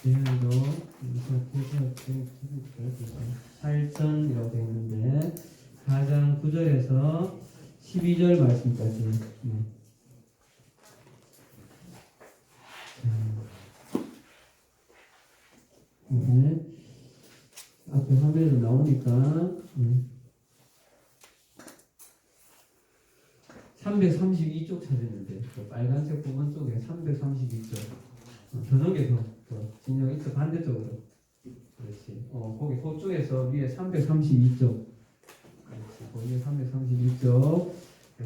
제한도 8전이라고 되어 있는데 4장 9절에서 12절 말씀까지. 네. 앞에 화면에도 나오니까 332쪽 찾았는데 그 빨간색 부분 쪽에 332쪽 더 넘겨서 진영 이쪽 반대쪽으로 그렇지. 거기 그쪽에서 위에 332쪽 그렇지. 거기에 332쪽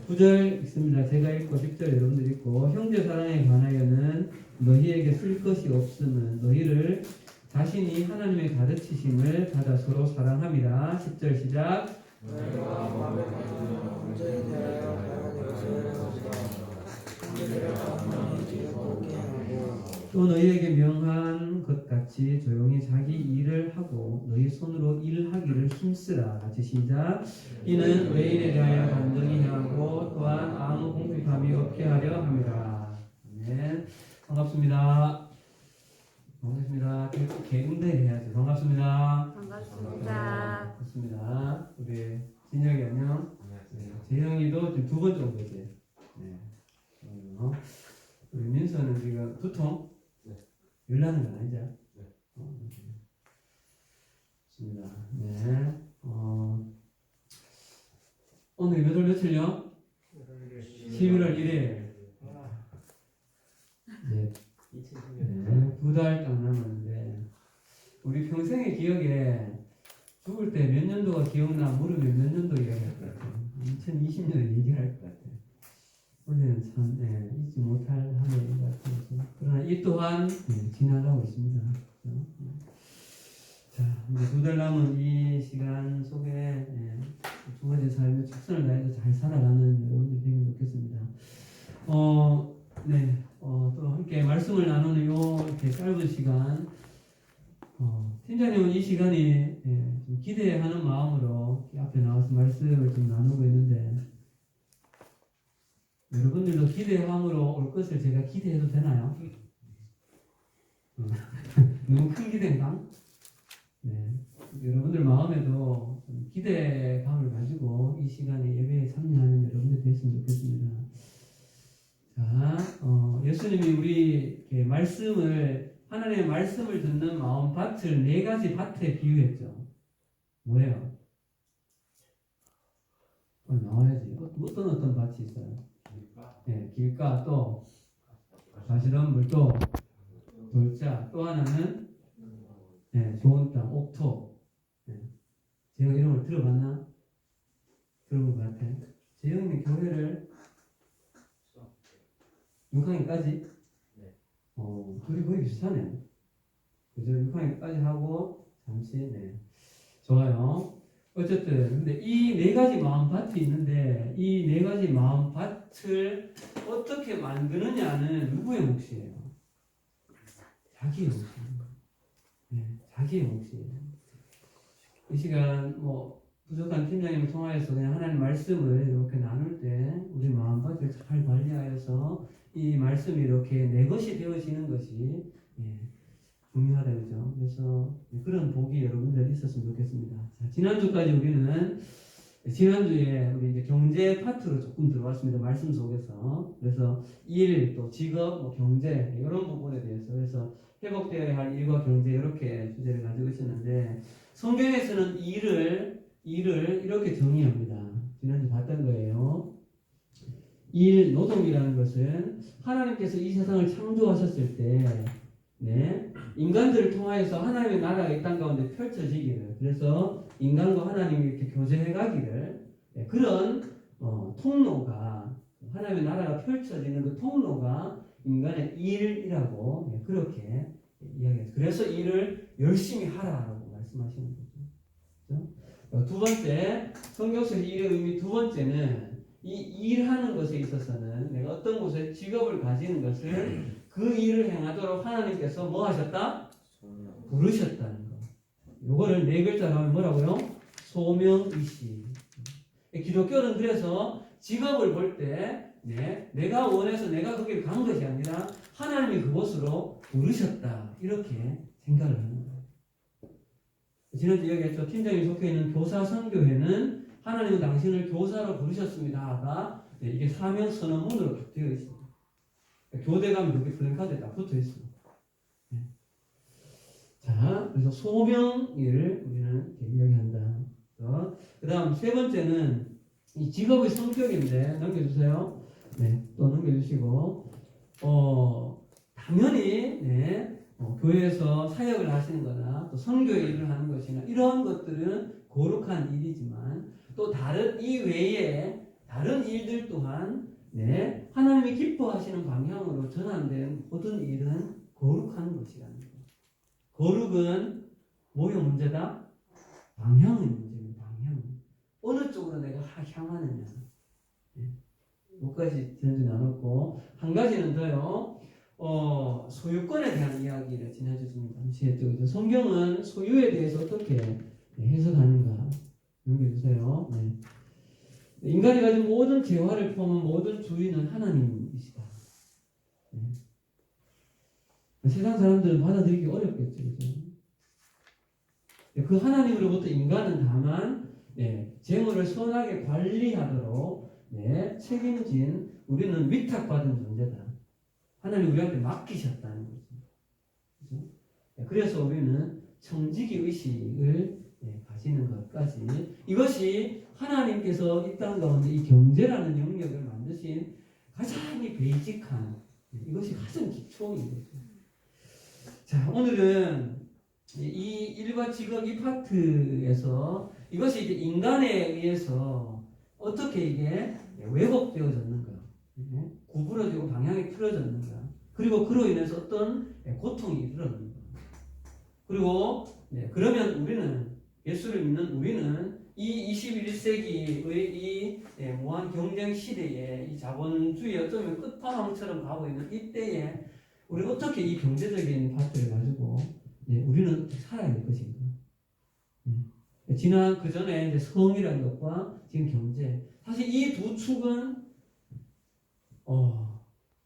9절 있습니다. 제가 읽고 10절 여러분들 읽고 형제 사랑에 관하여는 너희에게 쓸 것이 없음은 너희를 자신이 하나님의 가르치심을 받아 서로 사랑함이라. 10절 시작. 또 너희에게 명한 것 같이 조용히 자기 일을 하고 너희 손으로 일하기를 힘쓰라. 같이 시작. 이는 외인에 대하여 간절히 행하고 또한 아무 궁핍함이 없게 하려 함이라. 아멘. 반갑습니다. 반갑습니다. 개응대 해야지. 반갑습니다. 반갑습니다. 반갑습니다. 우리 진혁이 안녕. 네, 재영이도 지금 두 번째 온 거지. 네. 우리 민서는 지금 두통? 네. 열나는 건 아니죠? 네. 좋습니다. 네. 오늘 몇 월 며칠요? 11월 1일. 네. 네. 2달 딱 남았는데, 우리 평생의 기억에 죽을 때 몇 년도가 기억나 물으면 몇 년도 이야기할 것 같아요. 2020년에 얘기할 것 같아요. 원래는 참 잊지 못할 한 해인 것 같아요. 그러나 이 또한 지나가고 있습니다. 그렇죠? 자, 이제 2달 남은 이 시간 속에 두 가지 삶의 최선을 다해서 잘 살아가는 여러분들이 되면 좋겠습니다. 또 함께 말씀을 나누는 이렇게 짧은 시간, 팀장님은 이 시간이 좀 기대하는 마음으로 앞에 나와서 말씀을 좀 나누고 있는데, 여러분들도 기대함으로 올 것을 제가 기대해도 되나요? 너무 큰 기대인가? 네. 여러분들 마음에도 좀 기대감을 가지고 이 시간에 예배에 참여하는 여러분들 됐으면 좋겠습니다. 자, 예수님이 우리 하나님의 말씀을 듣는 마음 밭을 4가지 밭에 비유했죠. 뭐예요? 나와야지. 어떤 밭이 있어요? 네, 길가, 또 가시덤불, 또 돌자, 또 하나는 좋은 땅, 옥토. 제가 이런 걸 들어봤나? 들어본 것 같아. 재영이는 교회를 6학년까지? 둘이 거의 비슷하네. 그죠? 6학년까지 하고 잠시 좋아요. 어쨌든 근데 이 4가지 마음밭이 있는데 이 4가지 마음밭을 어떻게 만드느냐는 누구의 몫이에요? 자기의 몫이에요. 자기의 몫이에요. 이 시간 부족한 팀장님을 통하여서 그냥 하나님 말씀을 이렇게 나눌 때 우리 마음밭을 잘 관리하여서 이 말씀이 이렇게 내 것이 되어지는 것이 중요하다, 그죠? 그래서 그런 복이 여러분들 있었으면 좋겠습니다. 자, 지난주에 우리 이제 경제 파트로 조금 들어왔습니다. 말씀 속에서. 그래서 일, 또 직업, 경제 이런 부분에 대해서 그래서 회복되어야 할 일과 경제 이렇게 주제를 가지고 있었는데 성경에서는 일을 이렇게 정의합니다. 지난주 봤던 거예요. 노동이라는 것은 하나님께서 이 세상을 창조하셨을 때 인간들을 통하여서 하나님의 나라가 이 땅 가운데 펼쳐지기를, 그래서 인간과 하나님이 이렇게 교제해 가기를, 그런 통로가, 하나님의 나라가 펼쳐지는 그 통로가 인간의 일이라고 그렇게 이야기해요. 그래서 일을 열심히 하라라고 말씀하시는 거죠. 그렇죠? 두 번째, 성경에서 일의 의미 두 번째는 이 일하는 것에 있어서는 내가 어떤 곳에 직업을 가지는 것을 그 일을 행하도록 하나님께서 뭐 하셨다? 부르셨다는 거. 요거를 4글자로 하면 뭐라고요? 소명의식. 기독교는 그래서 직업을 볼 때 내가 원해서 내가 거기를 간 것이 아니라 하나님의 하나님이 그곳으로 부르셨다 이렇게 생각을 하는 거예요. 지난주 얘기했죠. 팀장이 속해 있는 교사 선교회는 하나님은 당신을 교사로 부르셨습니다가 이게 사명 선언문으로 딱 되어 있습니다. 교대감 여기 플랜카드에 딱 붙어 있습니다. 자, 그래서 소명을 우리는 이야기한다. 그 다음 세 번째는 이 직업의 성격인데 넘겨주세요. 네, 또 넘겨주시고 당연히 교회에서 사역을 하시는 거나 또 선교의 일을 하는 것이나 이런 것들은 거룩한 일이지만 또 다른 이 외에 다른 일들 또한 하나님이 기뻐하시는 방향으로 전환된 모든 일은 거룩한 것이라는 거예요. 거룩은 뭐의 문제다? 방향의 문제입니다. 방향. 어느 쪽으로 내가 향하느냐. 뭐까지 지난주 나눴고 한 가지는 더요. 소유권에 대한 이야기를 지난주 좀 잠시 했죠. 성경은 소유에 대해서 어떻게 해석하는가 넘겨주세요. 인간이 가진 모든 재화를 포함한 모든 주인은 하나님이시다. 세상 사람들은 받아들이기 어렵겠죠. 그죠? 그 하나님으로부터 인간은 다만 재물을 선하게 관리하도록 책임진 우리는 위탁받은 존재다. 하나님 우리한테 맡기셨다는 거죠. 그죠? 그래서 우리는 청지기 의식을 가지는 것까지 이것이 하나님께서 이 땅 가운데 이 경제라는 영역을 만드신 가장 베이직한 이것이 가장 기초인 거죠. 자, 오늘은 이 일과 직업 이 파트에서 이것이 이제 인간에 의해서 어떻게 이게 왜곡되어졌는가, 구부러지고 방향이 틀어졌는가, 그리고 그로 인해서 어떤 고통이 일어났는가. 그리고 그러면 우리는 예수를 믿는 우리는 이 21세기의 이 무한 경쟁 시대에 이 자본주의 어쩌면 끝판왕처럼 가고 있는 이때에 우리 어떻게 이 경제적인 파트를 가지고 우리는 어떻게 살아야 될 것인가? 지난 그 전에 이제 성이라는 것과 지금 경제, 사실 이 두 축은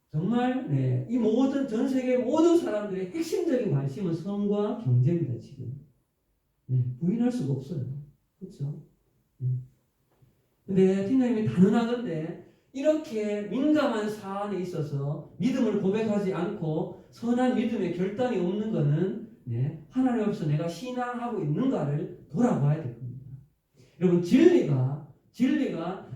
정말 이 모든 전 세계 모든 사람들의 핵심적인 관심은 성과 경제입니다. 지금 부인할 수가 없어요. 그렇죠? 근데 팀장님이 단언하건대 이렇게 민감한 사안에 있어서 믿음을 고백하지 않고 선한 믿음의 결단이 없는 것은 하나님 앞에서 내가 신앙하고 있는가를 돌아봐야 될 겁니다. 여러분 진리가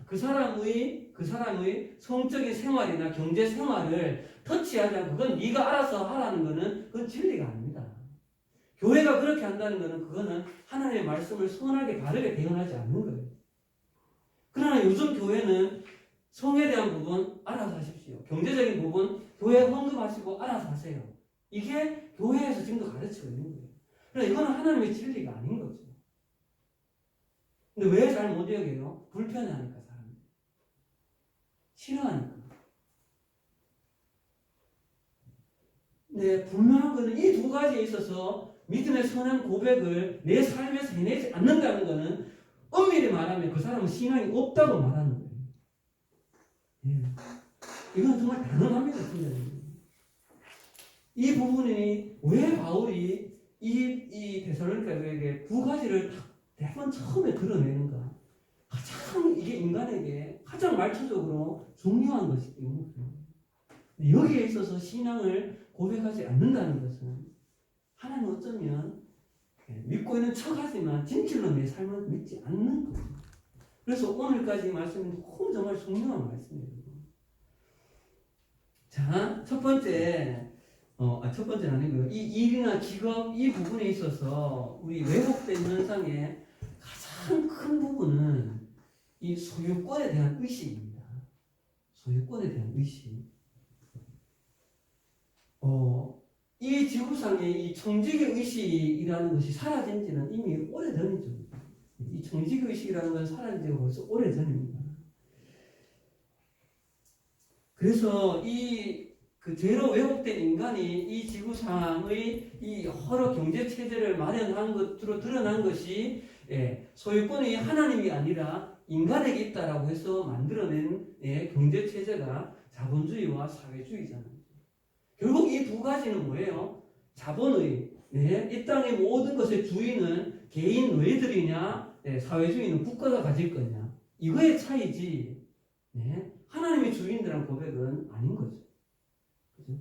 그 사람의 성적인 생활이나 경제 생활을 터치하지 않고 그건 네가 알아서 하라는 것은 그건 진리가 아닙니다. 교회가 그렇게 한다는 것은 그거는 하나님의 말씀을 선하게 바르게 대응하지 않는 거예요. 그러나 요즘 교회는 성에 대한 부분 알아서 하십시오. 경제적인 부분 교회 헌금하시고 알아서 하세요. 이게 교회에서 지금도 가르치고 있는 거예요. 그러나 이거는 하나님의 진리가 아닌 거죠. 근데 왜 잘 못 여겨요? 불편해하니까 사람들이. 싫어하니까. 분명한 것은 이 두 가지에 있어서 믿음의 선한 고백을 내 삶에서 해내지 않는다는 것은 엄밀히 말하면 그 사람은 신앙이 없다고 말하는 거예요. 이건 정말 단언합니다. 이 부분이 왜 바울이 이 데살로니가 교회에게 두 가지를 대번 처음에 드러내는가? 가장 이게 인간에게 가장 말초적으로 중요한 것이기 때문에 여기에 있어서 신앙을 고백하지 않는다는 것은 하나님 어쩌면 믿고 있는 척하지만 진실로 내 삶을 믿지 않는 거예요. 그래서 오늘까지 말씀은 너무 정말 중요한 말씀이에요. 자, 첫 번째는 아니고요. 이 일이나 직업 이 부분에 있어서 우리 왜곡된 현상의 가장 큰 부분은 이 소유권에 대한 의식입니다. 소유권에 대한 의식. 이 지구상의 이 청지기 의식이라는 것이 사라진 지는 이미 오래전이죠. 이 청지기 의식이라는 건 사라진 지가 벌써 오래전입니다. 그래서 그 죄로 왜곡된 인간이 이 지구상의 이 여러 경제 체제를 마련한 것으로 드러난 것이 소유권이 하나님이 아니라 인간에게 있다라고 해서 만들어낸 경제 체제가 자본주의와 사회주의잖아요. 결국 이 두 가지는 뭐예요? 자본의, 네, 이 땅의 모든 것의 주인은 개인 너희들이냐, 네, 사회주의는 국가가 가질 거냐, 이거의 차이지, 네, 하나님의 주인이라는 고백은 아닌 거죠. 그죠?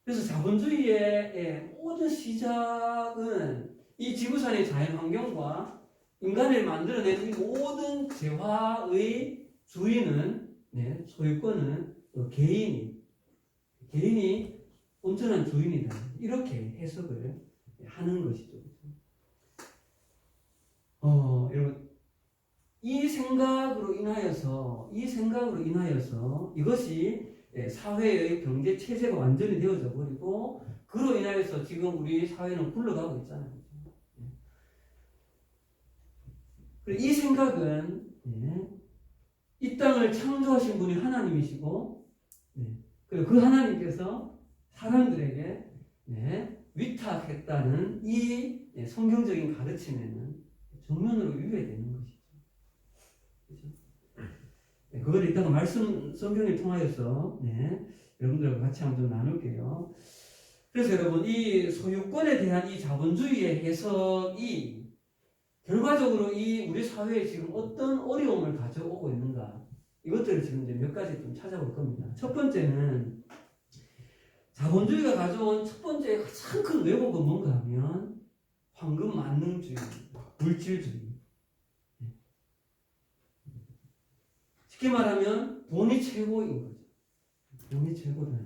그래서 자본주의의 모든 시작은 이 지구상의 자연환경과 인간을 만들어낸 이 모든 재화의 주인은, 네, 소유권은 개인이 온전한 주인이다. 이렇게 해석을 하는 것이죠. 여러분, 이 생각으로 인하여서 이것이 사회의 경제 체제가 완전히 되어져 버리고, 그로 인하여서 지금 우리 사회는 굴러가고 있잖아요. 이 생각은, 이 땅을 창조하신 분이 하나님이시고, 그리고 그 하나님께서 사람들에게 위탁했다는 이 성경적인 가르침에는 정면으로 유해되는 것이죠. 그렇죠? 그걸 이따가 말씀 성경을 통하여서 여러분들과 같이 한번 좀 나눌게요. 그래서 여러분, 이 소유권에 대한 이 자본주의의 해석이 결과적으로 이 우리 사회에 지금 어떤 어려움을 가져오고 있는가, 이것들을 지금 이제 몇 가지 좀 찾아볼 겁니다. 첫 번째는 자본주의가 가져온 첫 번째 가장 큰 왜곡은 뭔가 하면 황금 만능주의, 물질주의. 쉽게 말하면 돈이 최고인 거죠. 돈이 최고다.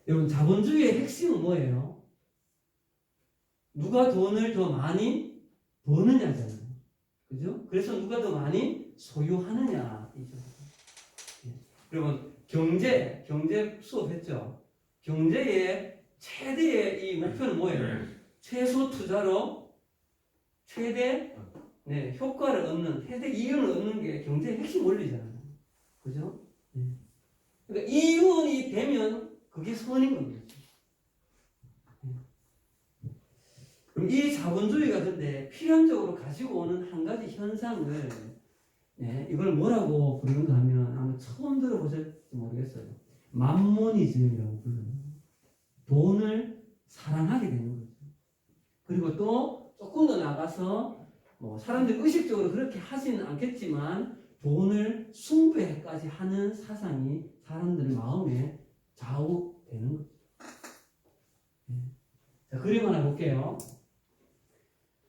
여러분, 자본주의의 핵심은 뭐예요? 누가 돈을 더 많이 버느냐잖아요. 그죠? 그래서 누가 더 많이 소유하느냐이죠. 여러분, 경제 수업했죠? 경제의 최대의 이 목표는 뭐예요? 최소 투자로 최대 효과를 얻는, 최대 이윤을 얻는 게 경제의 핵심 원리잖아요. 그죠? 그러니까 이윤이 되면 그게 선인 겁니다. 그럼 이 자본주의가 근데 필연적으로 가지고 오는 한 가지 현상을, 이걸 뭐라고 부르는가 하면 아마 처음 들어보실지 모르겠어요. 맘모니즘이라고 불러요. 돈을 사랑하게 되는 거죠. 그리고 또 조금 더 나가서 사람들이 의식적으로 그렇게 하지는 않겠지만 돈을 숭배까지 하는 사상이 사람들 마음에 좌우되는 거죠. 자, 그림 하나 볼게요.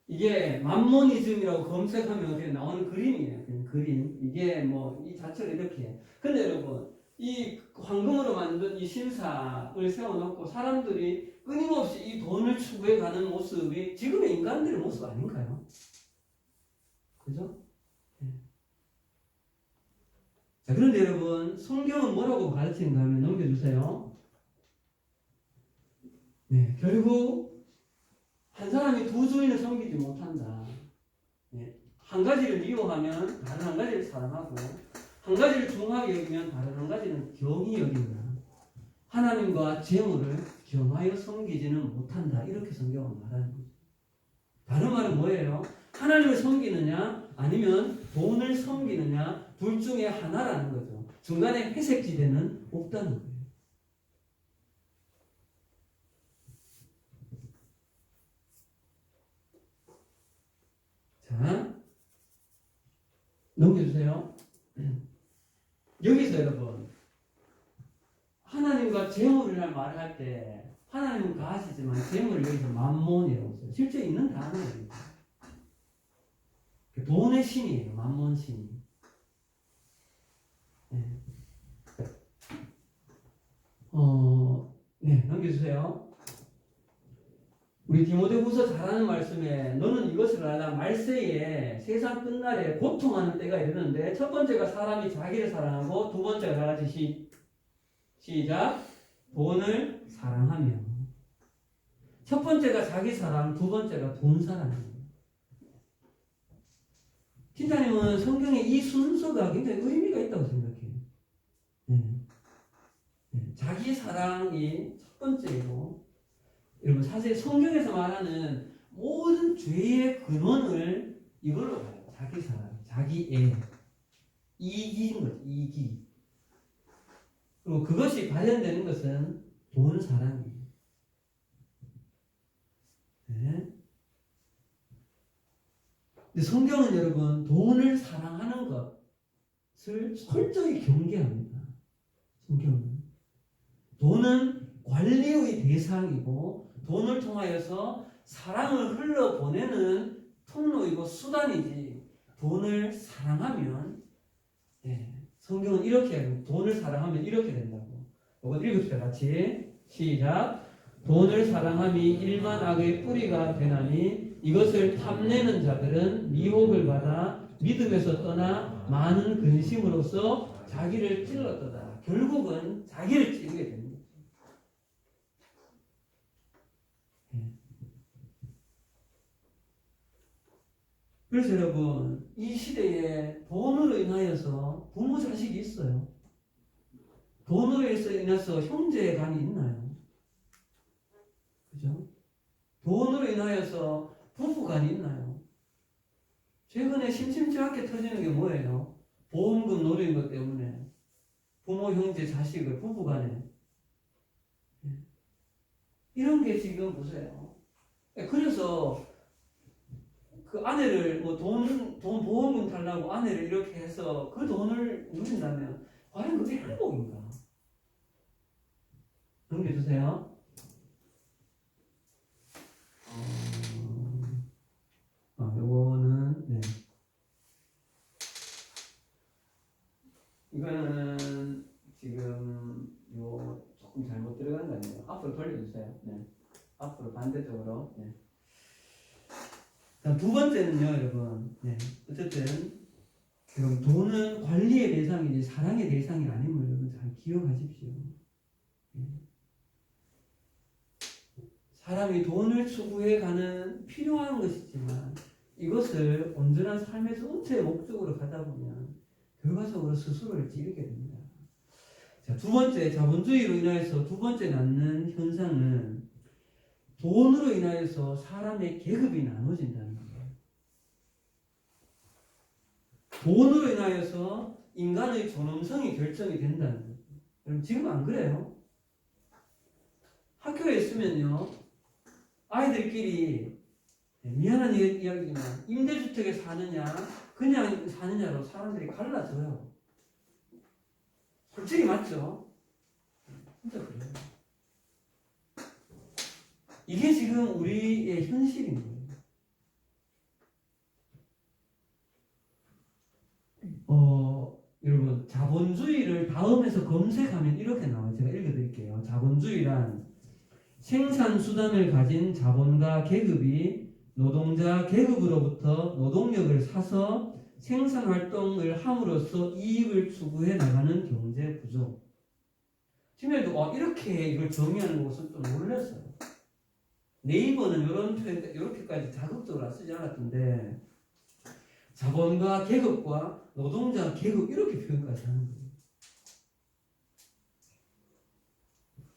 이게 맘모니즘이라고 검색하면 어떻게 나오는 그림이에요. 그림. 이게 이 자체가 이렇게. 근데 여러분, 이 황금으로 만든 이 신상을 세워놓고 사람들이 끊임없이 이 돈을 추구해가는 모습이 지금의 인간들의 모습 아닌가요? 그죠? 자, 그런데 여러분, 성경은 뭐라고 가르치는가 하면 넘겨주세요. 결국 한 사람이 두 주인을 섬기지 못한다. 한 가지를 미워하면 다른 한 가지를 사랑하고, 한 가지를 중하게 여기면 다른 한 가지는 경히 여긴다. 하나님과 재물을 겸하여 섬기지는 못한다. 이렇게 성경은 말하는 거죠. 다른 말은 뭐예요? 하나님을 섬기느냐 아니면 돈을 섬기느냐, 둘 중에 하나라는 거죠. 중간에 회색지대는 없다는 거예요. 자, 넘겨주세요. 여기서 여러분, 하나님과 재물을 말할 때 하나님은 가시지만 재물을 여기서 맘몬이라고 써요. 실제 있는 단어예요. 돈의 신이에요. 맘몬 신이. 넘겨주세요. 우리 디모데후서 잘하는 말씀에 너는 이것을 알라. 말세에 세상 끝날에 고통하는 때가 이르는데, 첫 번째가 사람이 자기를 사랑하고, 두 번째가 다 같이 시작. 돈을 사랑하며. 첫 번째가 자기 사랑, 두 번째가 돈 사랑이에요. 팀장님은 성경에 이 순서가 굉장히 의미가 있다고 생각해요. 자기 사랑이 첫 번째이고, 여러분, 사실 성경에서 말하는 모든 죄의 근원을 이걸로 봐요. 자기 사랑, 자기 애. 이기인 거죠. 이기. 그리고 그것이 발현되는 것은 돈 사랑이에요. 네. 근데 성경은 여러분 돈을 사랑하는 것을 철저히 경계합니다. 성경은 돈은 관리의 대상이고 돈을 통하여서 사랑을 흘러보내는 통로이고 수단이지 돈을 사랑하면 성경은 이렇게 해요. 돈을 사랑하면 이렇게 된다고. 이거 읽읍시다 같이. 시작. 돈을 사랑함이 일만 악의 뿌리가 되나니 이것을 탐내는 자들은 미혹을 받아 믿음에서 떠나 많은 근심으로써 자기를 찔렀도다. 결국은 자기를 찌르게 됩니다. 그래서 여러분 이 시대에 돈으로 인하여서 부모 자식이 있어요. 돈으로 인해서 형제 간이 있나요? 그죠? 돈으로 인하여서 부부 간이 있나요? 최근에 심심치 않게 터지는 게 뭐예요? 보험금 노리는 것 때문에 부모, 형제, 자식을 부부 간에 이런 게 지금 보세요. 그래서 그 아내를 뭐 돈 보험금 달라고 아내를 이렇게 해서 그 돈을 누린다면 과연 그게 행복인가? 넘겨주세요. 요거는 네. 이거는 지금 요 조금 잘못 들어간 거 아니에요? 앞으로 돌려주세요. 네. 앞으로 반대쪽으로. 네. 두 번째는요, 여러분. 네. 어쨌든 여러분 돈은 관리의 대상이지 사랑의 대상이 아님을 여러분 잘 기억하십시오. 네. 사람이 돈을 추구해가는 필요한 것이지만 이것을 온전한 삶의 전체의 목적으로 가다 보면 결과적으로 스스로를 찌르게 됩니다. 자, 두 번째, 자본주의로 인하여서 두 번째 낳는 현상은 돈으로 인하여서 사람의 계급이 나눠진다는 거예요. 돈으로 인하여서 인간의 존엄성이 결정이 된다는 거예요. 여러분 지금 안 그래요? 학교에 있으면요 아이들끼리 미안한 이야기지만 임대주택에 사느냐 그냥 사느냐로 사람들이 갈라져요. 솔직히 맞죠? 진짜 그래요. 이게 지금 우리의 현실인 거예요. 여러분 자본주의를 다음에서 검색하면 이렇게 나와요. 제가 읽어드릴게요. 자본주의란 생산수단을 가진 자본가 계급이 노동자 계급으로부터 노동력을 사서 생산활동을 함으로써 이익을 추구해 나가는 경제 구조. 지금도 이렇게 이걸 정의하는 것은 좀 놀랐어요. 네이버는 이런 표현, 이렇게까지 자극적으로 쓰지 않았던데 자본가 계급과 노동자 계급 이렇게 표현까지 하는 거예요.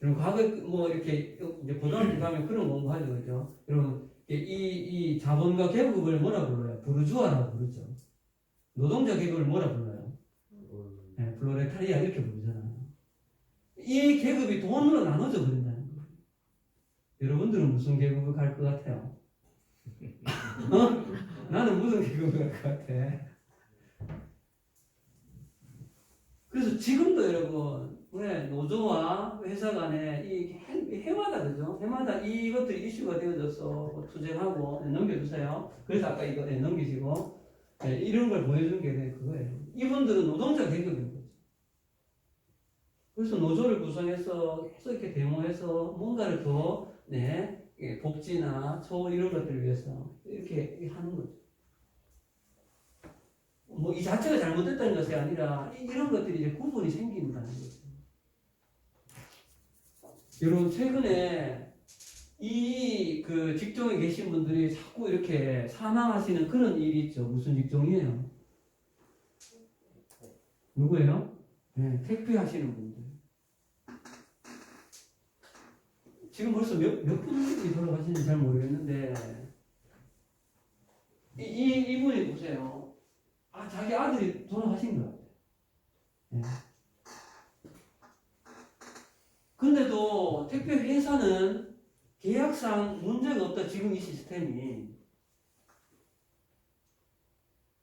여러분 과거에 뭐 이렇게 이제 고등학교 가면 그런 공부하죠, 그죠? 여러분 이 자본가 계급을 뭐라 불러요? 부르주아라고 부르죠. 노동자 계급을 뭐라 불러요? 네, 플로레타리아 이렇게 부르잖아요. 이 계급이 돈으로 나눠져 버린다는 거예요. 여러분들은 무슨 계급을 갈 것 같아요? 나는 무슨 계급을 갈 것 같아? 그래서 지금도 여러분 왜 노조와 회사 간에 이 해마다 그죠? 해마다 이것들이 이슈가 되어져서 투쟁하고 넘겨주세요. 그래서 아까 이거 넘기시고 이런 걸 보여준 게 그거예요. 이분들은 노동자 계급인 거죠. 그래서 노조를 구성해서 계속 이렇게 데모해서 뭔가를 더 복지나 처우 이런 것들을 위해서 이렇게 하는 거죠. 뭐 이 자체가 잘못됐다는 것이 아니라 이런 것들이 이제 구분이 생긴다는 거죠. 여러분 최근에 이 그 직종에 계신 분들이 자꾸 이렇게 사망하시는 그런 일이 있죠. 무슨 직종이에요? 누구예요? 네, 택배 하시는 분들. 지금 벌써 몇 분이 돌아가시는지 잘 모르겠는데 이분이 보세요. 자기 아들이 돌아가신 것 같아요. 네. 근데도 택배 회사는 계약상 문제가 없다. 지금 이 시스템이.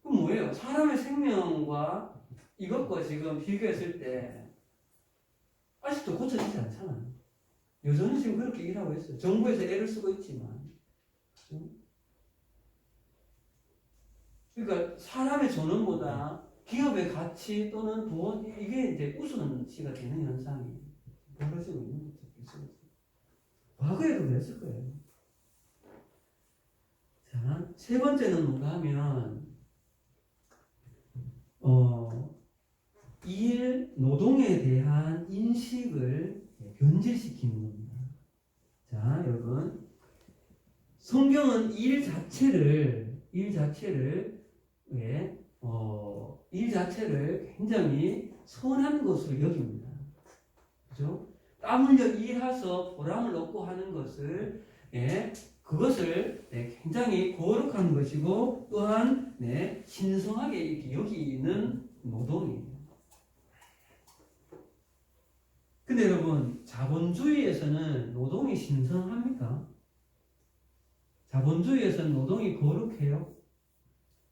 그럼 뭐예요? 사람의 생명과 이것과 지금 비교했을 때 아직도 고쳐지지 않잖아요. 여전히 지금 그렇게 일하고 있어요. 정부에서 애를 쓰고 있지만. 그러니까 사람의 존엄보다 기업의 가치 또는 돈, 이게 이제 우선시가 되는 현상이 벌어지고 있는 거죠. 과거에도 그랬을 거예요. 자, 세 번째는 뭔가 하면, 일, 노동에 대한 인식을 변질시키는 겁니다. 자, 여러분. 성경은 일 자체를 굉장히 선한 것으로 여깁니다. 그죠? 땀 흘려 일해서 보람을 얻고 하는 것을, 그것을 굉장히 거룩한 것이고, 또한, 신성하게 이렇게 여기는 노동이에요. 근데 여러분, 자본주의에서는 노동이 신성합니까? 자본주의에서는 노동이 거룩해요?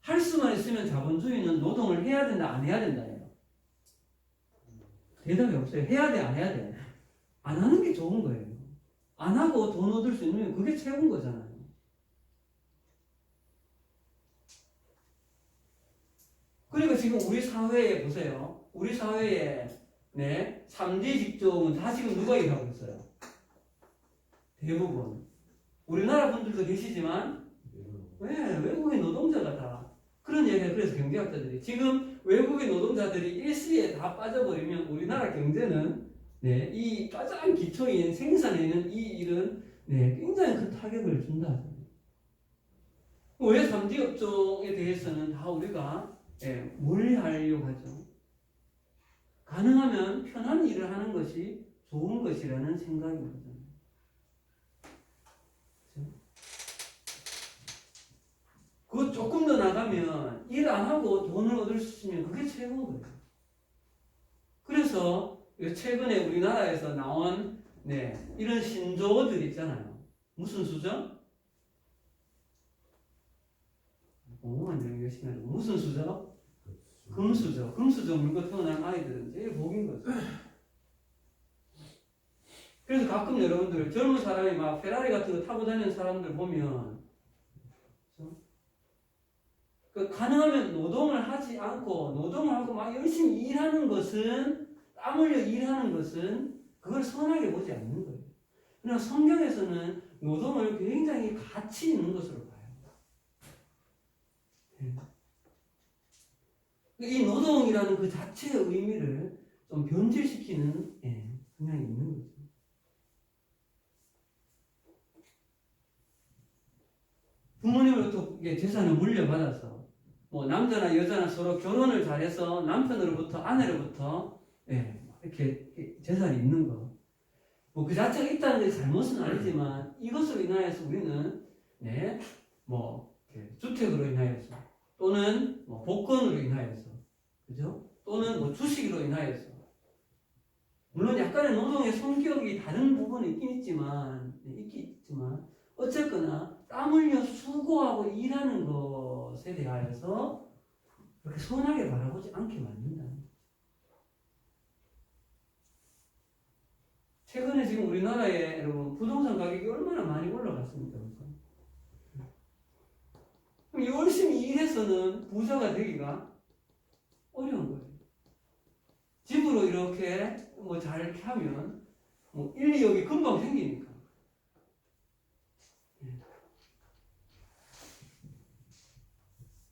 할 수만 있으면 자본주의는 노동을 해야 된다, 안 해야 된다예요. 대답이 없어요. 해야 돼, 안 해야 돼? 안 하는 게 좋은 거예요. 안 하고 돈 얻을 수 있는 그게 최고인 거잖아요. 그리고 지금 우리 사회에 보세요. 우리 사회에 3D 직종은 다 지금 누가 일하고 있어요? 대부분. 우리나라 분들도 계시지만 왜 외국인 노동자가 다 그런 얘기를 그래서 경제학자들이 지금 외국인 노동자들이 일시에 다 빠져버리면 우리나라 경제는 이 가장 기초인 생산에는 이 일은 굉장히 큰 타격을 준다. 왜 3D 업종에 대해서는 다 우리가 멀리하려고 하죠. 가능하면 편한 일을 하는 것이 좋은 것이라는 생각입니다. 그거 조금 더 나가면 일 안 하고 돈을 얻을 수 있으면 그게 최고인 거예요. 그래서 최근에 우리나라에서 나온 이런 신조어들 있잖아요. 무슨 수저? 공무원 열심히 하고 무슨 수저? 금수저. 금수저 물고 태어난 아이들은 제일 복인 거죠. 그래서 가끔 여러분들 젊은 사람이 막 페라리 같은 거 타고 다니는 사람들 보면 가능하면 노동을 하지 않고 노동을 하고 막 열심히 일하는 것은 땀 흘려 일하는 것은 그걸 선하게 보지 않는 거예요. 그러나 성경에서는 노동을 굉장히 가치 있는 것으로 봐요. 이 노동이라는 그 자체의 의미를 좀 변질시키는 성향이 있는 거죠. 부모님으로부터 재산을 물려받아서 뭐 남자나 여자나 서로 결혼을 잘해서 남편으로부터 아내로부터 이렇게 재산이 있는 거. 뭐 그 자체가 있다는 게 잘못은 아니지만 이것으로 인하여서 우리는 뭐 주택으로 인하여서 또는 뭐 복권으로 인하여서 그죠? 또는 뭐 주식으로 인하여서 물론 약간의 노동의 성격이 다른 부분이 있긴 있지만 어쨌거나 땀 흘려 수고하고 일하는 것에 대하여서 그렇게 선하게 바라보지 않게 만든다. 최근에 지금 우리나라에 여러분 부동산 가격이 얼마나 많이 올라갔습니까? 그럼 열심히 일해서는 부자가 되기가 어려운 거예요. 집으로 이렇게 뭐 잘 이렇게 하면 뭐 1, 2억이 금방 생기니까.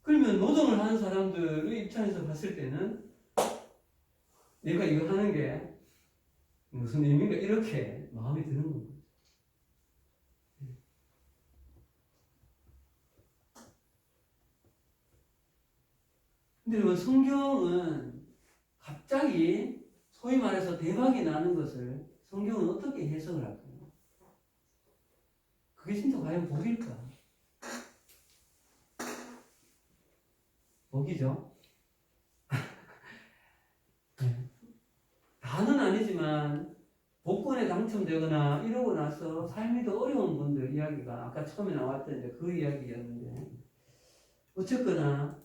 그러면 노동을 하는 사람들의 입장에서 봤을 때는 내가 이거 하는 게 무슨 의미인가 이렇게 마음이 드는 겁니다. 근데 여러분 성경은 갑자기 소위 말해서 대박이 나는 것을 성경은 어떻게 해석을 할까요? 그게 진짜 과연 복일까? 복이죠. 아니지만 복권에 당첨되거나 이러고 나서 삶이 더 어려운 분들 이야기가 아까 처음에 나왔던 이제 그 이야기였는데 어쨌거나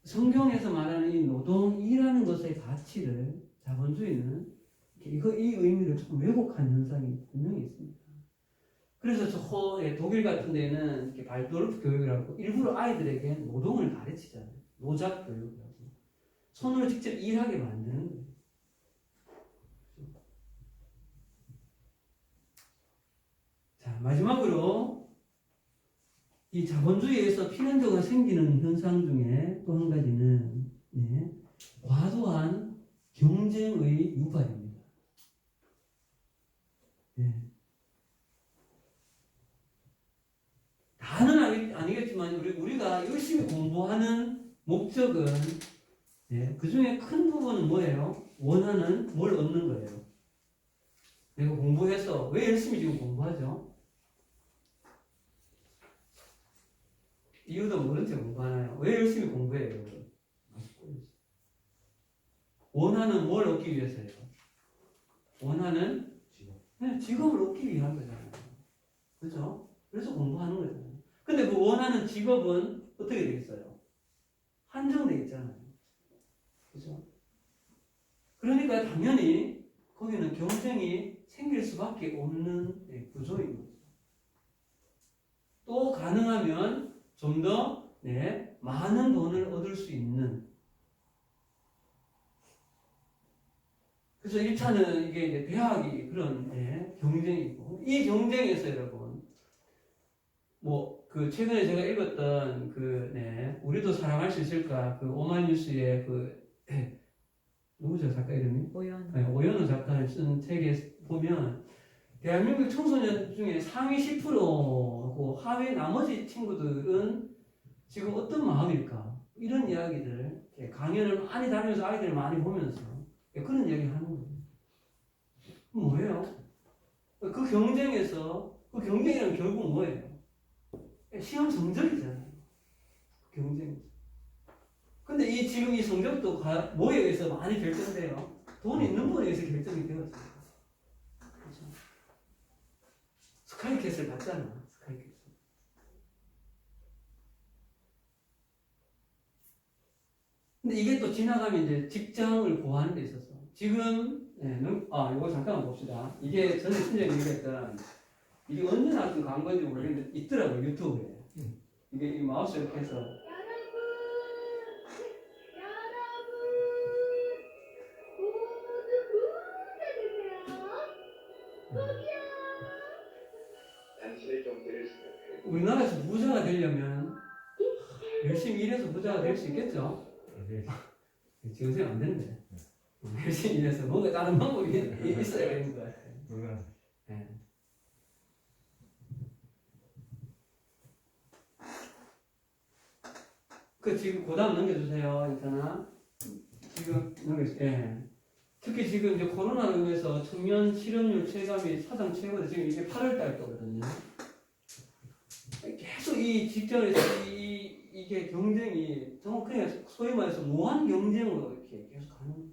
성경에서 말하는 이 노동이라는 것의 가치를 자본주의는 이 의미를 조금 왜곡한 현상이 분명히 있습니다. 그래서 독일 같은 데는 이렇게 발도르프 교육이라고 일부러 아이들에게 노동을 가르치잖아요. 노작 교육이라고. 손으로 직접 일하게 만드는 거예요. 자, 마지막으로 이 자본주의에서 필연적으로 생기는 현상 중에 또 한 가지는 과도한 경쟁의 유발입니다. 다는 아니겠지만 우리가 열심히 공부하는 목적은 그 중에 큰 부분은 뭐예요? 원하는 뭘 얻는 거예요. 내가 공부해서 왜 열심히 지금 공부하죠? 이유도 모른 채 공부하나요? 왜 열심히 공부해요? 원하는 뭘 얻기 위해서요? 원하는 직업을 얻기 위한 거잖아요. 그렇죠? 그래서 공부하는 거잖아요. 근데 그 원하는 직업은 어떻게 되겠어요? 한정되어 있잖아요. 그렇죠? 그러니까 당연히 거기는 경쟁이 생길 수밖에 없는 구조인 거죠. 또 가능하면 좀 더 많은 돈을 얻을 수 있는. 그래서 1차는 이게 이제 대학이 그런 경쟁이고, 이 경쟁에서 여러분, 최근에 제가 읽었던 우리도 사랑할 수 있을까? 오마이뉴스의 누구죠? 작가 이름이? 오연호 작가를 쓴 책에 보면, 대한민국 청소년 중에 상위 10%고 하위 나머지 친구들은 지금 어떤 마음일까? 이런 이야기들, 강연을 많이 다니면서 아이들을 많이 보면서 그런 이야기 하는 거예요. 뭐예요? 그 경쟁에서, 그 경쟁이란 결국 뭐예요? 시험 성적이잖아요. 경쟁. 근데 지금 이 성적도 뭐에 의해서 많이 결정돼요? 돈 있는 분에 의해서 결정이 되었어요. 그렇죠? 스카이캐슬 봤잖아. 스카이캐슬. 근데 이게 또 지나가면 이제 직장을 구하는 데 있어서 지금 이거 잠깐만 봅시다. 이게 전에 친절히 얘기했던 이게 언제 나왔던 광고인지 모르겠는데 있더라고요. 유튜브에. 이게 이 마우스 이렇게 해서 우리나라에서 부자가 되려면 열심히 일해서 부자가 될 수 있겠죠? 지금 생각 안 되는데 열심히 일해서 뭔가 다른 방법이 있어야 되는 것 같아요. 지금 고다음 넘겨주세요. 괜찮아? 지금 넘겨주세요. 특히 지금 이제 코로나로 인해서 청년 실업률 체감이 사상 최고로 지금 이게 8월달 거거든요. 계속 이 직장에서 이게 경쟁이 정말 그냥 소위 말해서 무한 경쟁으로 이렇게 계속 가는 거죠.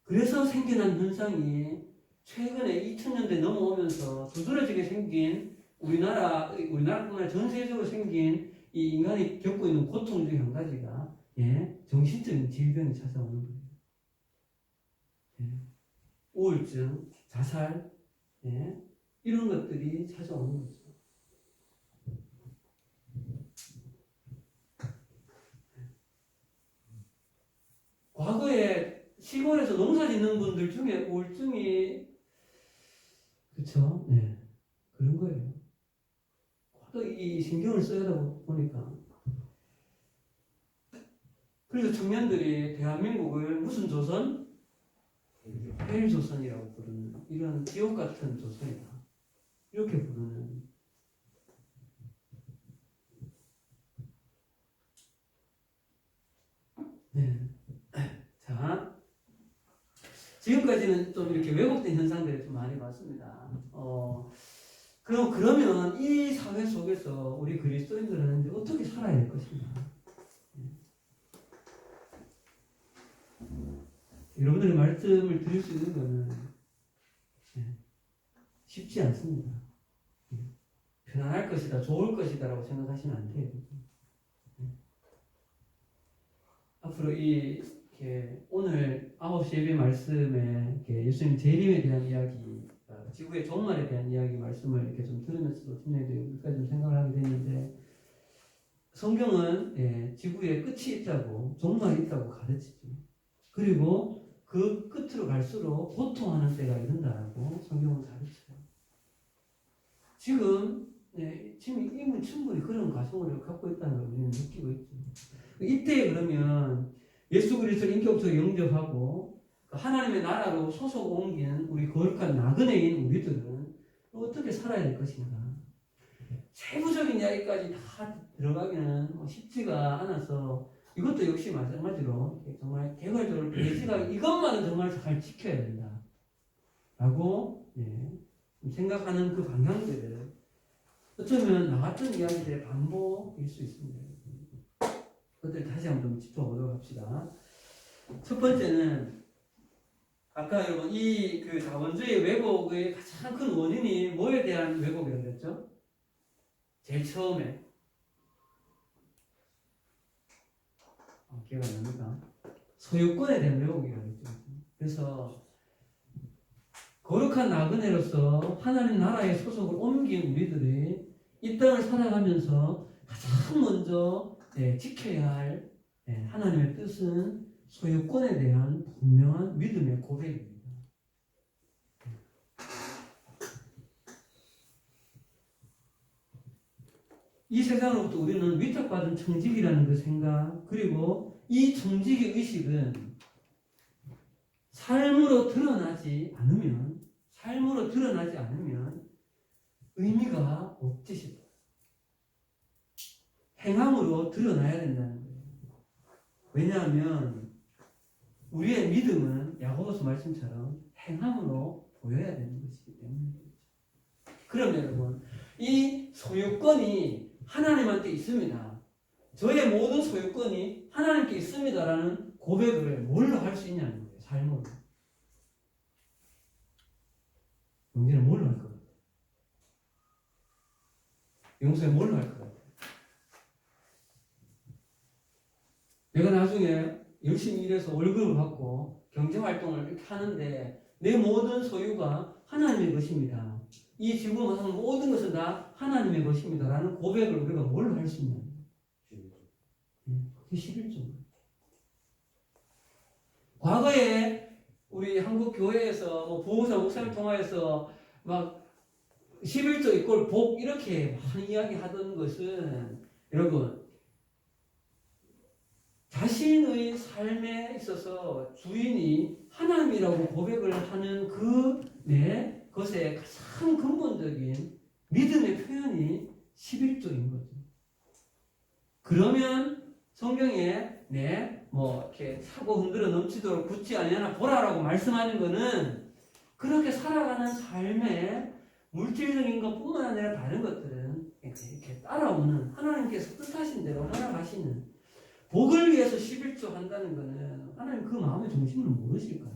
그래서 생겨난 현상이 최근에 2000년대 넘어오면서 두드러지게 생긴 우리나라뿐만 아니라 전 세계적으로 생긴 이 인간이 겪고 있는 고통 중에 한 가지가 정신적인 질병이 찾아오는 거예요. 우울증, 자살, 이런 것들이 찾아오는 거죠. 과거에 시골에서 농사 짓는 분들 중에 우울증이 그렇죠? 그런 거예요. 또 이 신경을 써야 보니까 그래서 청년들이 대한민국을 무슨 조선? 헬조선이라고 부르는 이런 지옥 같은 조선이다. 이렇게 부르는. 자, 지금까지는 좀 이렇게 왜곡된 현상들을 좀 많이 봤습니다. 그러면 이 사회 속에서 우리 그리스도인들은 이제 어떻게 살아야 할 것인가? 여러분들의 말씀을 드릴 수 있는 거는 쉽지 않습니다. 편안할 것이다, 좋을 것이다라고 생각하시면 안 돼요. 앞으로 오늘 9시 예배 말씀에 예수님 재림에 대한 이야기, 지구의 종말에 대한 이야기 말씀을 이렇게 좀 들으면서도 여기까지 좀 생각을 하게 됐는데, 성경은 지구에 끝이 있다고, 종말이 있다고 가르치죠. 그리고 그 끝으로 갈수록 고통하는 때가 이른다라고 성경은 가르쳐요. 지금 이미 충분히 그런 가정을 갖고 있다는 걸 우리는 느끼고 있죠. 이때 그러면 예수 그리스도를 인격적으로 영접하고 하나님의 나라로 소속 옮긴 우리 거룩한 나그네인 우리들은 어떻게 살아야 될 것인가? 세부적인 이야기까지 다 들어가기는 쉽지가 않아서 이것도 역시 마찬가지로 정말 개괄적으로 배지가 이것만은 정말 잘 지켜야 된다 라고 생각하는 그 방향들을 어쩌면 나왔던 이야기들의 반복일 수 있습니다. 그것들 다시 한번 짚어보도록 합시다. 첫 번째는 아까 여러분 그 자본주의 왜곡의 가장 큰 원인이 뭐에 대한 왜곡이라고 그랬죠? 제일 처음에 기억 안 납니까? 소유권에 대한 왜곡이라고 했죠. 그래서 거룩한 나그네로서 하나님 나라의 소속을 옮긴 우리들이 이 땅을 살아가면서 가장 먼저 지켜야 할 하나님의 뜻은 소유권에 대한 분명한 믿음의 고백입니다. 이 세상으로부터 우리는 위탁받은 청직이라는 그 생각, 그리고 이 청직의 의식은 삶으로 드러나지 않으면 의미가 없지 싶어요. 행함으로 드러나야 된다는 거예요. 왜냐하면 우리의 믿음은 야고보서 말씀처럼 행함으로 보여야 되는 것이기 때문이죠. 그럼 여러분, 이 소유권이 하나님한테 있습니다. 저의 모든 소유권이 하나님께 있습니다라는 고백을 뭘로 할 수 있냐는 거예요. 삶으로. 용기는 뭘로 할 것 같아요? 용서에 뭘로 할 것 같아요? 내가 나중에 열심히 일해서 월급을 받고 경제활동을 이렇게 하는데 내 모든 소유가 하나님의 것입니다. 이 지구에 사는 모든 것은 다 하나님의 것입니다. 라는 고백을 우리가 뭘로 할 수 있냐? 그게 11조입니다. 과거에 우리 한국 교회에서 부흥사 목사님 통하여서 막 11조 이꼴 복 이렇게 많이 이야기하던 것은 여러분 자신의 삶에 있어서 주인이 하나님이라고 고백을 하는 것의 가장 근본적인 믿음의 표현이 11조인 거죠. 그러면 성경에 이렇게 사고 흔들어 넘치도록 굳지 아니하나 보라라고 말씀하는 거는 그렇게 살아가는 삶의 물질적인 것뿐만 아니라 다른 것들은 이렇게 따라오는 하나님께서 뜻하신 대로 살아가시는 복을 위해서 11조 한다는 거는 하나님 그 마음의 중심을 모르실까요?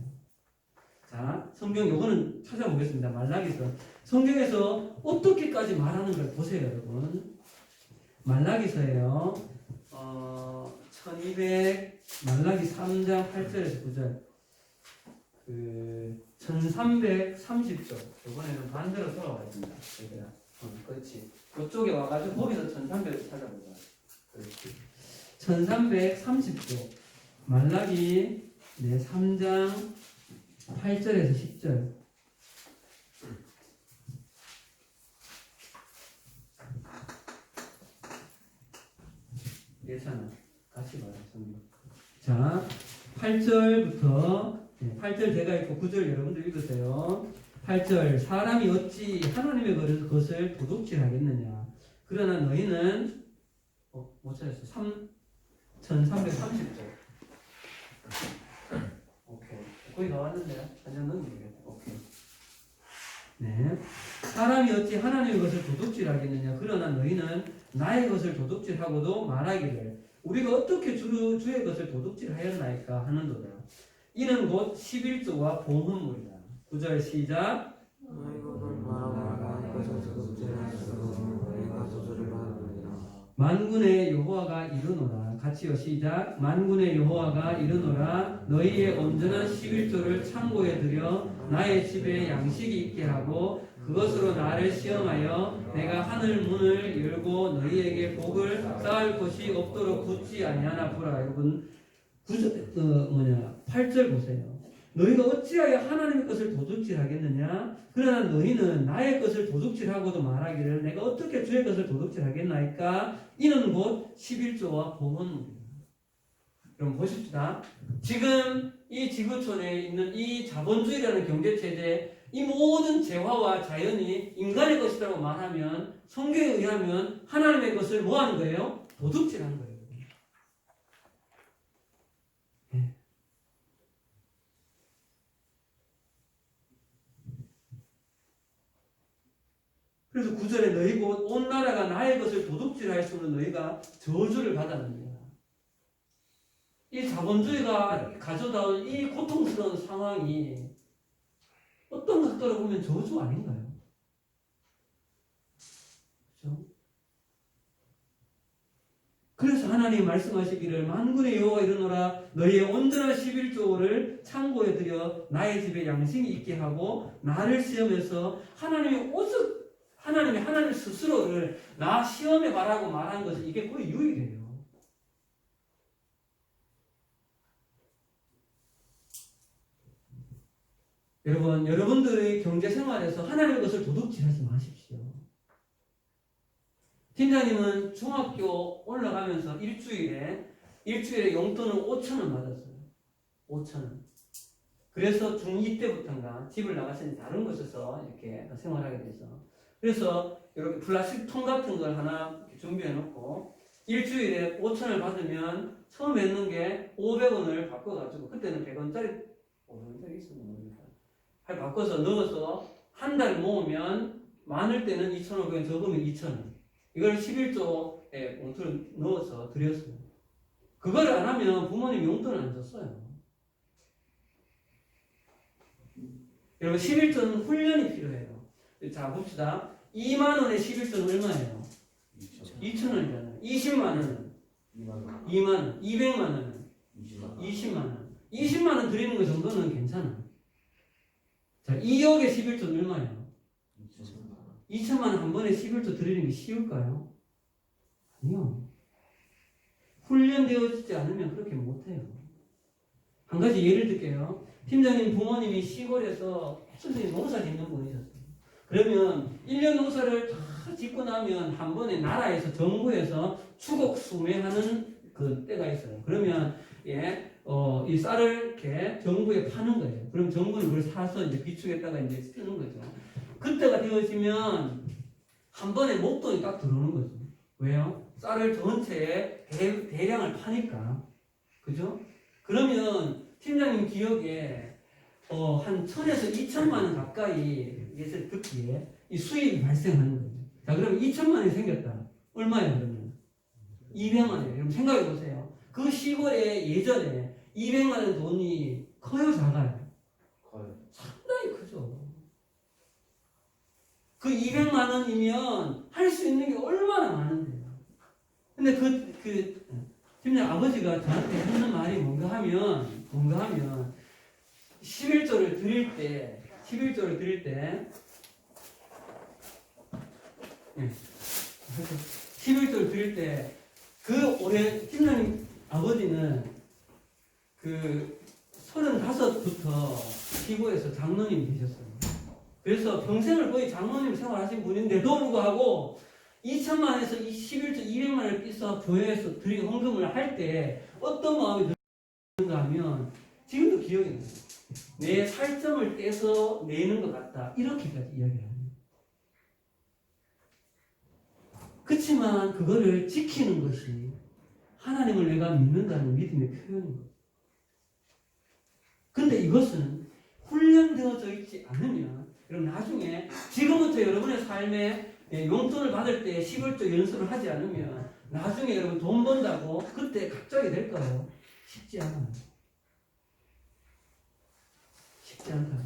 자, 성경 요거는 찾아보겠습니다. 말라기서. 성경에서 어떻게까지 말하는 걸 보세요, 여러분. 말라기서예요. 1200 말라기 3장 8절에서 9절. 1330조. 이번에는 반대로 돌아가겠습니다. 그렇지. 그쪽에 와가지고 거기서 1300을 찾아보자. 그렇지. 1330조. 말라기 3장 8절에서 10절. 예찬아, 같이 봐라. 자, 8절부터 8절 제가 읽고 9절 여러분들 읽으세요. 8절 사람이 어찌 하나님의 것을 도둑질하겠느냐. 그러나 너희는 못 찾았어. 1330절. 오케이. 거의 다 왔는데요. 한장 넘기겠다. 오케이. 네. 사람이 어찌 하나님의 것을 도둑질하겠느냐. 그러나 너희는 나의 것을 도둑질하고도 말하기를 우리가 어떻게 주의 것을 도둑질하였나이까 하는도다. 이는 곧 11조와 봉헌물이다. 9절 시작. 만군의 여호와가 이르노라. 같이요 시작. 만군의 여호와가 이르노라. 너희의 온전한 11조를 창고에 들여 나의 집에 양식이 있게 하고 그것으로 나를 시험하여 내가 하늘 문을 열고 너희에게 복을 쌓을 곳이 없도록 굳지 아니하나 보라. 여러분 8절 보세요. 너희가 어찌하여 하나님의 것을 도둑질하겠느냐? 그러나 너희는 나의 것을 도둑질하고도 말하기를 내가 어떻게 주의 것을 도둑질하겠나이까? 이는 곧 11조와 봉헌물이다. 그럼 보십시다. 지금 이 지구촌에 있는 이 자본주의라는 경제체제, 이 모든 재화와 자연이 인간의 것이라고 말하면 성경에 의하면 하나님의 것을 뭐 하는 거예요? 도둑질한 거예요. 그래서 9절에 너희 곧 온 나라가 나의 것을 도둑질할수록 너희가 저주를 받았느니라. 이 자본주의가 가져다온 이 고통스러운 상황이 어떤 각도로 보면 저주 아닌가요? 그렇죠? 그래서 하나님이 말씀하시기를 만군의 여호와가 이르노라. 너희의 온전한 11조를 창고에 들여 나의 집에 양식이 있게 하고 나를 시험해서 하나님 스스로를 나 시험해 봐라고 말한 것이 이게 거의 유일해요. 여러분, 여러분들의 경제 생활에서 하나님의 것을 도둑질하지 마십시오. 팀장님은 중학교 올라가면서 일주일에 용돈을 5,000원 받았어요. 5,000원. 그래서 중2 때부터인가 집을 나가서 다른 곳에서 이렇게 생활하게 돼서. 그래서 이렇게 플라스틱 통 같은 걸 하나 준비해 놓고 일주일에 5,000원을 받으면 처음 했는 게 500원을 바꿔가지고 그때는 100원짜리 500원짜리 있었나 모르겠다. 바꿔서 넣어서 한 달 모으면 많을 때는 2,500원, 적으면 2,000원. 이걸 11조에 봉투를 넣어서 드렸어요. 그걸 안 하면 부모님 용돈을 안 줬어요. 여러분 11조는 훈련이 필요해요. 자 봅시다. 2만 원의 11조는 얼마예요? 2,000원이잖아요. 20만 원은 2만 원. 200만 원은 20만 원. 20만 원 드리는 거 정도는 괜찮아. 자 2억의 11조는 얼마예요? 2천만 원 한 번에 11조 드리는 게 쉬울까요? 아니요. 훈련되어지지 않으면 그렇게 못해요. 한 가지 예를 들게요. 팀장님 부모님이 시골에서 선생님 농사 짓는 분이셨어요. 그러면 1년 농사를 다 짓고 나면 한 번에 나라에서 정부에서 추곡 수매하는 그 때가 있어요. 그러면 이 쌀을 이렇게 정부에 파는 거예요. 그럼 정부는 그걸 사서 이제 비축에다가 이제 쓰는 거죠. 그때가 되어지면 한 번에 목돈이 딱 들어오는 거죠. 왜요? 쌀을 전체에 대량을 파니까. 그죠? 그러면 팀장님 기억에 한 1,000에서 2천만 원 가까이 예를 듣기에 이 수입이 발생하는 거예요. 자, 그러면 2천만 원이 생겼다. 얼마예요, 그러면? 200만 원이에요. 그럼 생각해 보세요. 그 시골에 예전에 200만 원 돈이 커요, 작아요? 커요. 상당히 크죠. 그 200만 원이면 할 수 있는 게 얼마나 많은데요. 근데 팀장 아버지가 저한테 하는 말이 뭔가 하면 11조를 드릴 때 그 올해 팀장님 아버지는 그 35부터 시골에서 장로님이 되셨어요. 그래서 평생을 거의 장로님 생활하신 분인데도 불구하고 2천만 원에서 11조 200만 원을 떼서 교회에서 드린 헌금을 할 때 어떤 마음이 드는가 하면 지금도 기억이 나요. 내 살점을 떼서 내는 것 같다. 이렇게까지 이야기를 합니다. 그렇지만 그거를 지키는 것이 하나님을 내가 믿는다는 믿음의 표현인 거예요. 근데 이것은 훈련되어져 있지 않으면 그럼 나중에 지금부터 여러분의 삶에 용돈을 받을 때 11조 연습을 하지 않으면 나중에 여러분 돈 번다고 그때 갑자기 될까요? 쉽지 않아요. 쉽지 않다.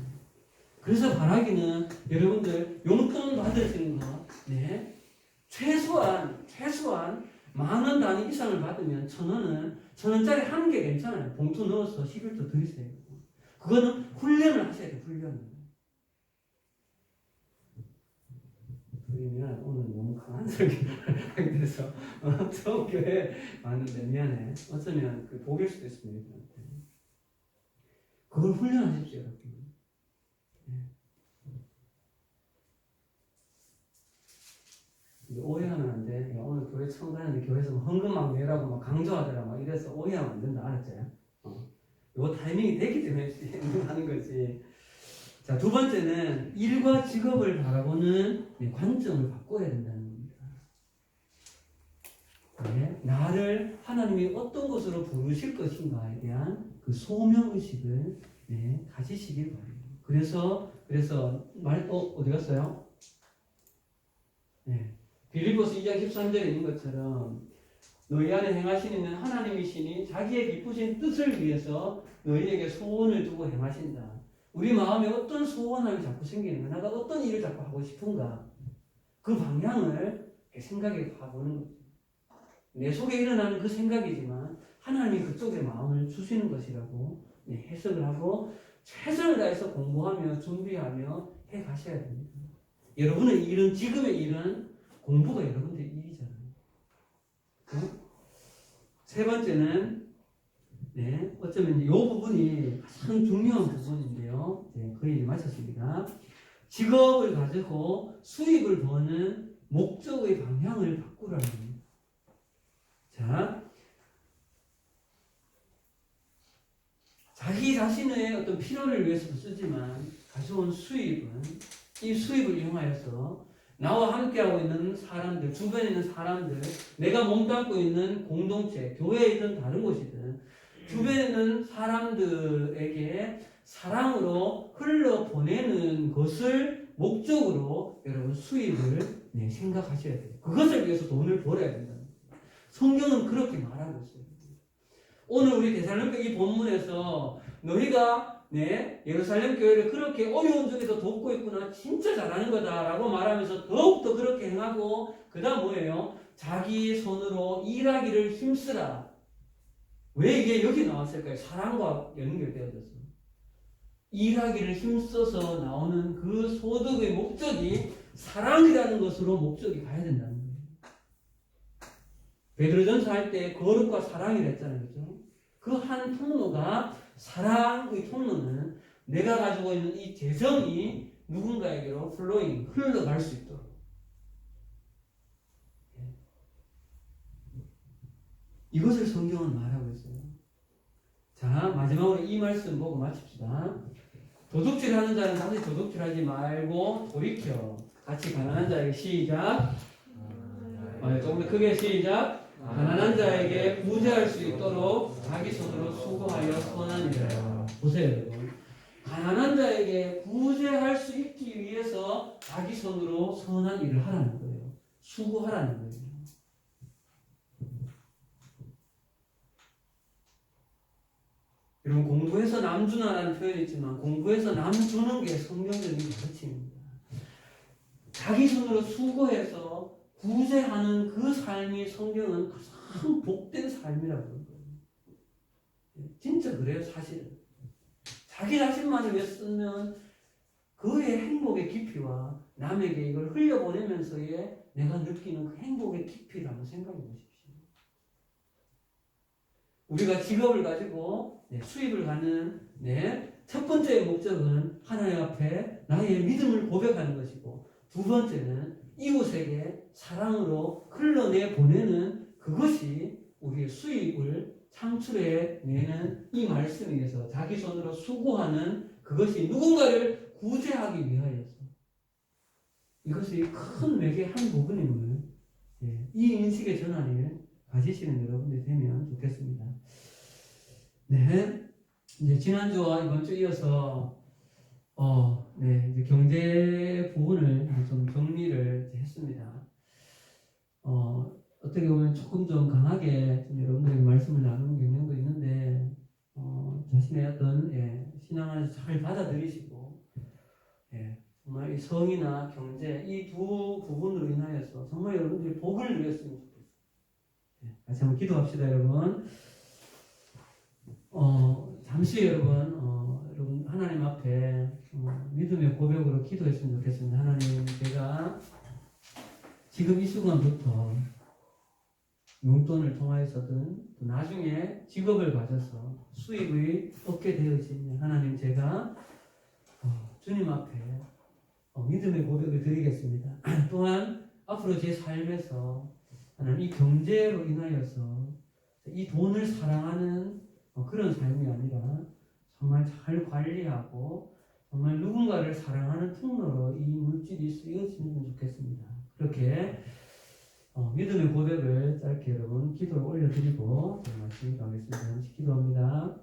그래서 바라기는 여러분들 용돈 받으시는 거, 네, 최소한 10,000원 단위 이상을 받으면 1,000원짜리 한 개 괜찮아요. 봉투 넣어서 11조 드리세요. 그거는 훈련을 하셔야 돼요. 훈련을. 그러면 오늘 너무 강한 설교를 하게 돼서 처음 교회 왔는데 미안해. 어쩌면 그 복일 수도 있습니다. 그걸 훈련하십시오, 여러분. 오해하면 안 돼. 야, 오늘 교회 처음 가는데 교회에서 뭐 헌금 막 내라고 막 강조하더라 막 이래서 오해하면 안 된다. 알았지? 요 타이밍이 되기 때문에 하는 거지. 자, 두 번째는 일과 직업을 바라보는 관점을 바꿔야 된다는 겁니다. 네, 나를 하나님이 어떤 것으로 부르실 것인가에 대한 그 소명의식을 가지시길 바랍니다. 그래서 어디 갔어요? 네. 빌립보서 2장 13절에 있는 것처럼 너희 안에 행하시는 하나님이시니 자기의 기쁘신 뜻을 위해서 너희에게 소원을 두고 행하신다. 우리 마음에 어떤 소원함이 자꾸 생기는가? 내가 어떤 일을 자꾸 하고 싶은가? 그 방향을 생각해 봐보는 거죠. 내 속에 일어나는 그 생각이지만 하나님이 그쪽에 마음을 주시는 것이라고 해석을 하고 최선을 다해서 공부하며 준비하며 해 가셔야 됩니다. 여러분의 일은, 지금의 일은 공부가 여러분들의 일이잖아요. 세 번째는 어쩌면 이 부분이 가장 중요한 부분인데요. 거의 마쳤습니다. 직업을 가지고 수입을 버는 목적의 방향을 바꾸라는 겁니다. 자, 자기 자신의 어떤 필요를 위해서도 쓰지만 가져온 수입은 이 수입을 이용하여서 나와 함께하고 있는 사람들, 주변에 있는 사람들, 내가 몸담고 있는 공동체, 교회이든 다른 곳이든 주변에 있는 사람들에게 사랑으로 흘러보내는 것을 목적으로 여러분 수입을 생각하셔야 돼요. 그것을 위해서 돈을 벌어야 된다. 성경은 그렇게 말하고 있어요. 오늘 우리 데살로니가 이 본문에서 너희가 예루살렘 교회를 그렇게 어려운 중에서 돕고 있구나, 진짜 잘하는 거다라고 말하면서 더욱더 그렇게 행하고, 그 다음 뭐예요? 자기 손으로 일하기를 힘쓰라. 왜 이게 여기 나왔을까요? 사랑과 연결되어져서 일하기를 힘써서 나오는 그 소득의 목적이 사랑이라는 것으로 목적이 가야 된다는 거예요. 베드로전서 할 때 거룩과 사랑이라 했잖아요. 그죠? 그 한 통로가, 사랑의 통로는 내가 가지고 있는 이 재성이 누군가에게로 흘러갈 수 있도록. 이것을 성경은 말하고 있어요. 자, 마지막으로 이 말씀 보고 마칩시다. 도둑질하는 자는 다시 도둑질하지 말고 돌이켜. 같이 가난한 자에게 시작. 조금 더 크게 시작. 가난한 자에게 구제할 수 있도록 자기 손으로 수고하여 선한 일을 해라. 보세요, 여러분. 가난한 자에게 구제할 수 있기 위해서 자기 손으로 선한 일을 하라는 거예요. 수고하라는 거예요. 여러분, 공부해서 남 주나라는 표현이 있지만 공부해서 남 주는 게 성경적인 가르침입니다. 자기 손으로 수고해서 구제하는 그 삶이 성경은 가장 복된 삶이라고 그러는 거예요. 진짜 그래요, 사실은. 자기 자신만을 위해 쓰면 그의 행복의 깊이와 남에게 이걸 흘려보내면서의 내가 느끼는 그 행복의 깊이를 한번 생각해 보십시오. 우리가 직업을 가지고 수입을 가는 첫 번째 목적은 하나님 앞에 나의 믿음을 고백하는 것이고, 두 번째는 이웃에게 사랑으로 흘러내 보내는 그것이 우리의 수입을 창출해내는 이 말씀에 의해서 자기 손으로 수고하는 그것이 누군가를 구제하기 위하여서, 이것이 큰 맥의 한 부분임을 이 인식의 전환을 가지시는 여러분들이 되면 좋겠습니다. 이제 지난주와 이번 주 이어서 이제 경제 부분을 좀 정리를 했습니다. 어떻게 보면 조금 좀 강하게 좀 여러분들에게 말씀을 나누는 경향도 있는데, 자신의 어떤 신앙 안에서 잘 받아들이시고, 예, 정말 이 성이나 경제 이 두 부분으로 인하여서 정말 여러분들이 복을 누렸으면 좋겠어요. 예, 같이 한번 기도합시다, 여러분. 잠시 여러분 하나님 앞에 믿음의 고백으로 기도했으면 좋겠습니다. 하나님, 제가 지금 이 순간부터 용돈을 통하여서든 또 나중에 직업을 가져서 수입을 얻게 되어지면 하나님, 제가 주님 앞에 믿음의 고백을 드리겠습니다. 또한 앞으로 제 삶에서 하나님 이 경제로 인하여서 이 돈을 사랑하는 그런 삶이 아니라 정말 잘 관리하고 정말 누군가를 사랑하는 통로로 이 물질이 쓰여지면 좋겠습니다. 그렇게 믿음의 고백을 짧게 여러분 기도를 올려드리고 말씀 가겠습니다. 기도합니다.